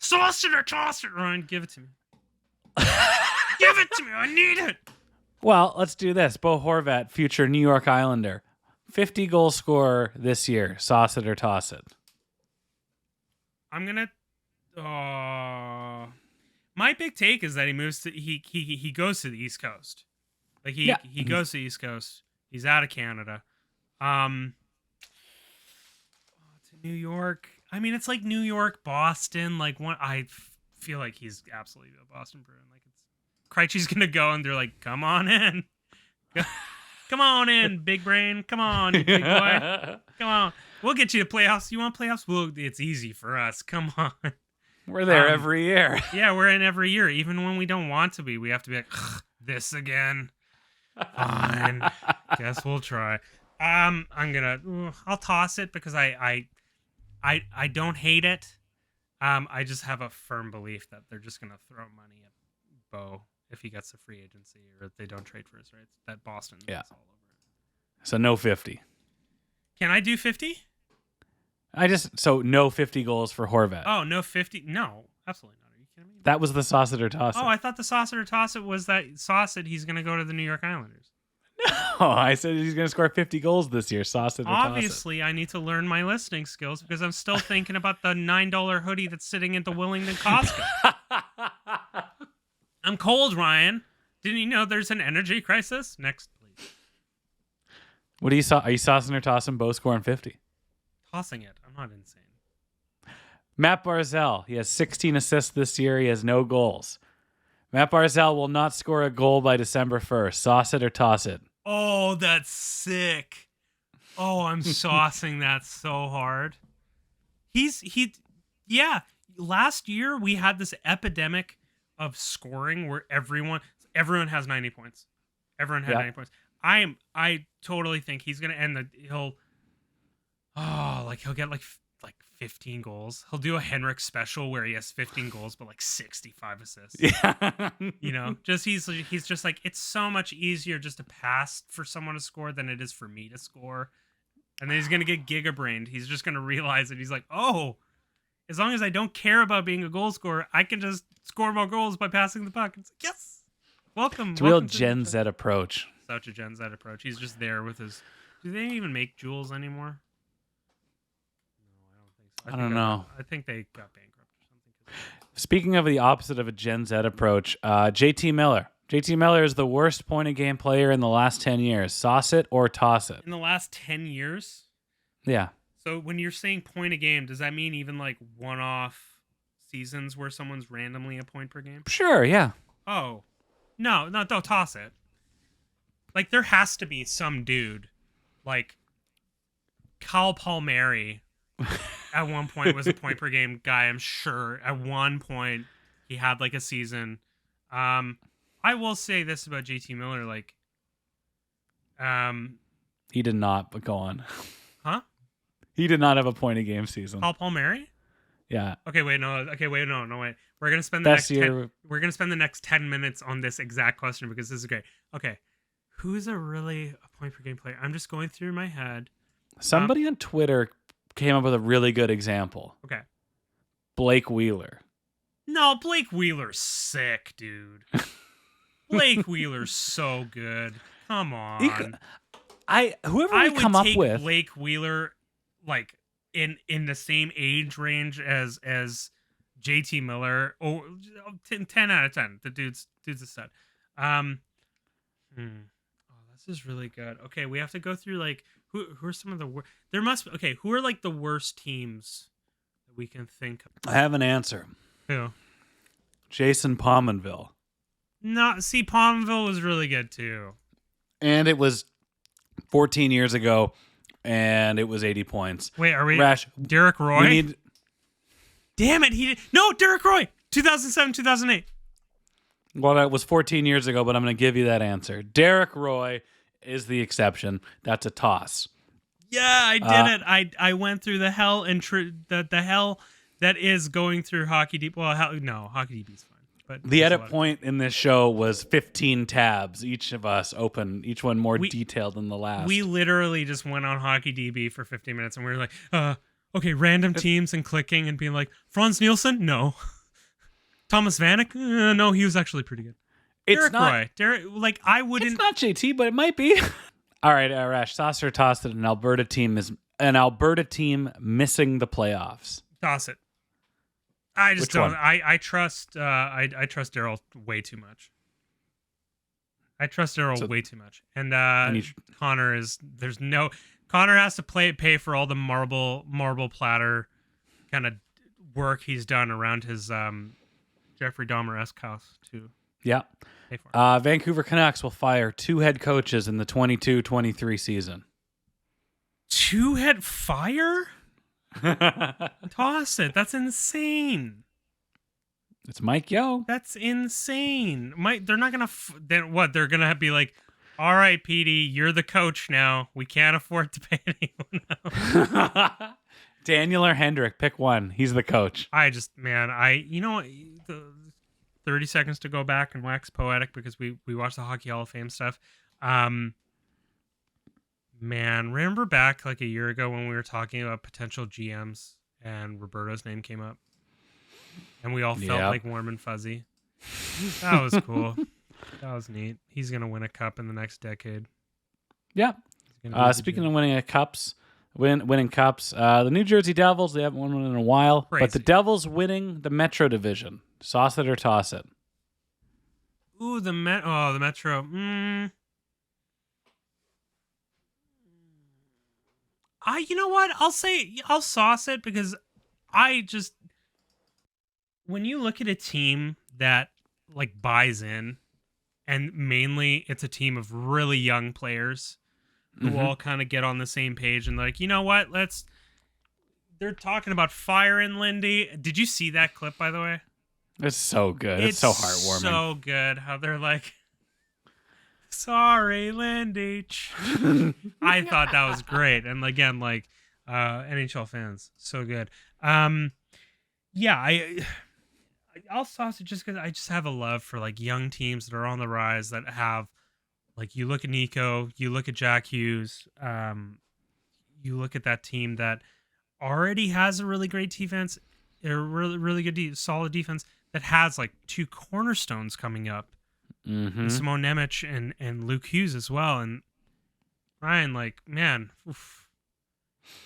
Sauce it or toss it, Ryan. Give it to me. Give it to me. I need it. Well, let's do this. Bo Horvat, future New York Islander. 50 goal scorer this year. Sauce it or toss it. I'm gonna. My big take is that he moves to he goes to the East Coast. Like he goes to the East Coast. He's out of Canada. To New York. I mean, it's like New York, Boston. Like one, I feel like he's absolutely a Boston Bruin. Like it's Krejci's gonna go, and they're like, "Come on in, come on in, big brain. Come on, you big boy. Come on. We'll get you to playoffs. You want playoffs? Well, it's easy for us. Come on." We're there every year. Yeah, we're in every year, even when we don't want to be. We have to be like, this again. Fine, guess we'll try. I'll toss it because I don't hate it. I just have a firm belief that they're just gonna throw money at Bo if he gets a free agency or if they don't trade for his rights. That Boston is all over it. So no 50. Can I do 50? So no 50 goals for Horvat. Oh, no 50? No, absolutely not. Are you kidding me? That was the sauce it or toss it. Oh, I thought the sauce it or toss it was that sauce it he's gonna go to the New York Islanders. No, I said he's going to score 50 goals this year. Sauce it or toss it. Obviously, I need to learn my listening skills because I'm still thinking about the $9 hoodie that's sitting at the Willingdon Costco. I'm cold, Ryan. Didn't you know there's an energy crisis? Next, please. What are you saucing or tossing Bo scoring 50? Tossing it. I'm not insane. Matt Barzal. He has 16 assists this year. He has no goals. Matt Barzal will not score a goal by December 1st. Sauce it or toss it. Oh, that's sick. Oh, I'm saucing that so hard. Yeah. Last year we had this epidemic of scoring where everyone has 90 points. Everyone had 90 points. I totally think he's gonna end he'll get like 15 goals. He'll do a Henrik special where he has 15 goals but like 65 assists. Yeah. You know, just he's just like, it's so much easier just to pass for someone to score than it is for me to score. And then he's gonna get gigabrained. He's just gonna realize that he's like, oh, as long as I don't care about being a goal scorer, I can just score more goals by passing the puck. It's like, yes, welcome. It's a real Gen Z approach. Such a Gen Z approach. He's just there with his. Do they even make Juuls anymore? I don't know. I think they got bankrupt or something. Speaking of the opposite of a Gen Z approach, JT Miller. JT Miller is the worst point-of-game player in the last 10 years. Sauce it or toss it? In the last 10 years? Yeah. So when you're saying point a game, does that mean even like one-off seasons where someone's randomly a point per game? Sure, yeah. Oh. No, don't toss it. Like, there has to be some dude, like Kyle Palmieri, at one point was a point per game guy, I'm sure. At one point, he had like a season. I will say this about JT Miller, like, he did not, but go on. Huh? He did not have a point a game season. Kyle Palmieri? Yeah. Okay, wait. We're gonna spend the next 10 minutes on this exact question because this is great. Okay, who's a point per game player? I'm just going through my head. Somebody on Twitter came up with a really good example. Okay. Blake Wheeler. No, Blake Wheeler's sick, dude. Blake Wheeler's so good. Come on. Whoever we come up with. Blake Wheeler, like in the same age range as JT Miller. Oh, 10 out of 10. The dude's a stud. Oh, this is really good. Okay, we have to go through like who are some of the worst. There must be, okay. Who are like the worst teams that we can think of? I have an answer. Who? Jason Pominville. No, see, Pominville was really good too. And it was 14 years ago, and it was 80 points. Wait, are we? Rash, Derek Roy? Damn it, No, Derek Roy! 2007, 2008. Well, that was 14 years ago, but I'm going to give you that answer. Derek Roy is the exception. That's a toss. Yeah, I did it. I went through the hell and the hell that is going through Hockey Deep. Well, Hockey DB is fine. But the edit point in this show was 15 tabs. Each of us open, each one more detailed than the last. We literally just went on Hockey DB for 15 minutes, and we were like, okay, random teams and clicking and being like, Franz Nielsen? No. Thomas Vanek? No, he was actually pretty good. It's Derek not. Roy. Derek, I wouldn't. It's not JT, but it might be. All right, Rash. Toss or toss it. An Alberta team missing the playoffs. Toss it. I just Which don't. one? I trust. I trust Daryl way too much. I trust Daryl way too much. And Connor is. There's no. Connor has to pay for all the marble platter kind of work he's done around his Jeffrey Dahmer-esque house to Yeah. pay for. Vancouver Canucks will fire 2 head coaches in the 22-23 season. 2 head fire? Toss it. That's insane. It's Mike Yeo. That's insane. They're not gonna. Then what? They're gonna be like, all right, PD, you're the coach now. We can't afford to pay anyone else. Daniel or Hendrick, pick one. He's the coach. You know what? The 30 seconds to go back and wax poetic because we watched the Hockey Hall of Fame stuff. Man, remember back like a year ago when we were talking about potential GMs and Roberto's name came up? And we all felt like warm and fuzzy. That was cool. That was neat. He's going to win a cup in the next decade. Yeah. Speaking of winning cups, the New Jersey Devils, they haven't won one in a while. Crazy. But the Devils winning the Metro Division. Sauce it or toss it. Ooh, the Metro. You know what? I'll sauce it because when you look at a team that like buys in, and mainly it's a team of really young players who all kind of get on the same page and like, you know what? They're talking about firing Lindy. Did you see that clip, by the way? It's so good. It's so heartwarming. So good how they're like, sorry, Lindy. I thought that was great. And again, like NHL fans, so good. I'll sauce it just because I just have a love for like young teams that are on the rise that have, like, you look at Nico, you look at Jack Hughes, you look at that team that already has a really great defense, a really, really good, solid defense that has like 2 cornerstones coming up. Simone Nemec and Luke Hughes as well. And Ryan, like, man, oof.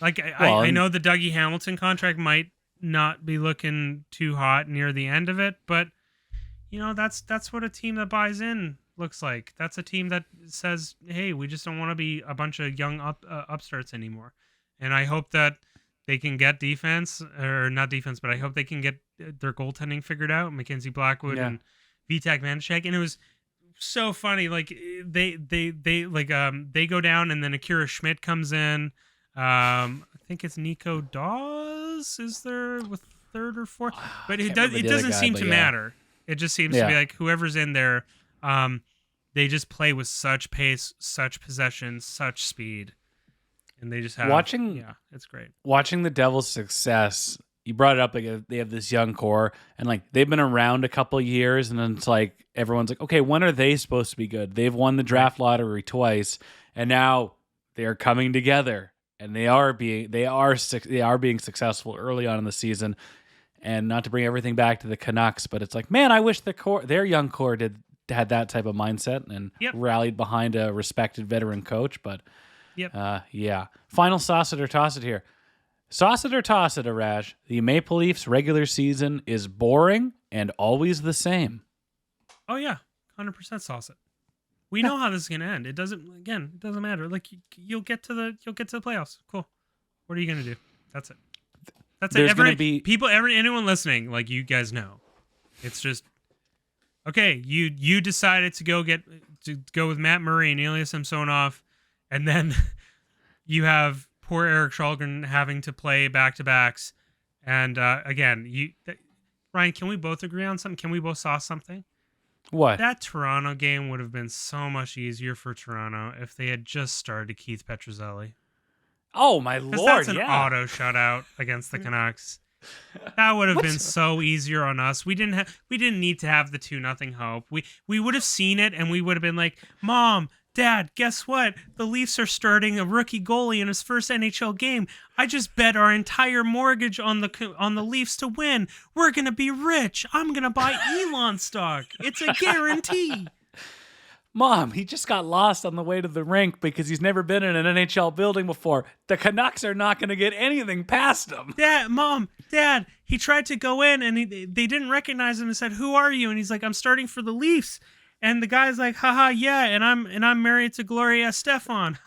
Like I know the Dougie Hamilton contract might not be looking too hot near the end of it, but you know, that's what a team that buys in looks like. That's a team that says, hey, we just don't want to be a bunch of young upstarts anymore. And I hope that they can get defense, or not defense, but I hope they can get their goaltending figured out. Mackenzie Blackwood and Vitek Vanacek. And it was so funny. Like they go down, and then Akira Schmidt comes in. I think it's Nico Dawes is there with 3rd or 4th, but it doesn't seem to matter. It just seems to be like whoever's in there, they just play with such pace, such possession, such speed. And they just have it's great. Watching the Devils' success, you brought it up, like they have this young core, and like they've been around a couple of years, and then it's like everyone's like, okay, when are they supposed to be good? They've won the draft lottery twice, and now they are coming together, and they are being successful early on in the season. And not to bring everything back to the Canucks, but it's like, man, I wish their young core had that type of mindset and rallied behind a respected veteran coach, but. Final sauce it or toss it here. Sauce it or toss it, Araj. The Maple Leafs regular season is boring and always the same. Oh yeah, 100% sauce it. We know how this is gonna end. It doesn't matter. Like you'll get to the playoffs. Cool. What are you gonna do? That's it. That's it. Anyone listening, like, you guys know, it's just okay. You decided to go with Matt Murray and Ilya Samsonov. And then you have poor Eric Schalgren having to play back-to-backs. And again, Ryan, can we both agree on something? Can we both sauce something? What? That Toronto game would have been so much easier for Toronto if they had just started Keith Petruzzelli. Oh, my Lord, that's an auto shutout against the Canucks. That would have been so easier on us. We didn't need to have the 2-0 hope. We would have seen it, and we would have been like, Mom, Dad, guess what? The Leafs are starting a rookie goalie in his first NHL game. I just bet our entire mortgage on the Leafs to win. We're gonna be rich. I'm gonna buy Elon stock. It's a guarantee. Mom, he just got lost on the way to the rink because he's never been in an NHL building before. The Canucks are not going to get anything past him. Dad, he tried to go in and they didn't recognize him and said, "Who are you?" And he's like, "I'm starting for the Leafs." And the guy's like, "Haha, yeah, and I'm married to Gloria Estefan."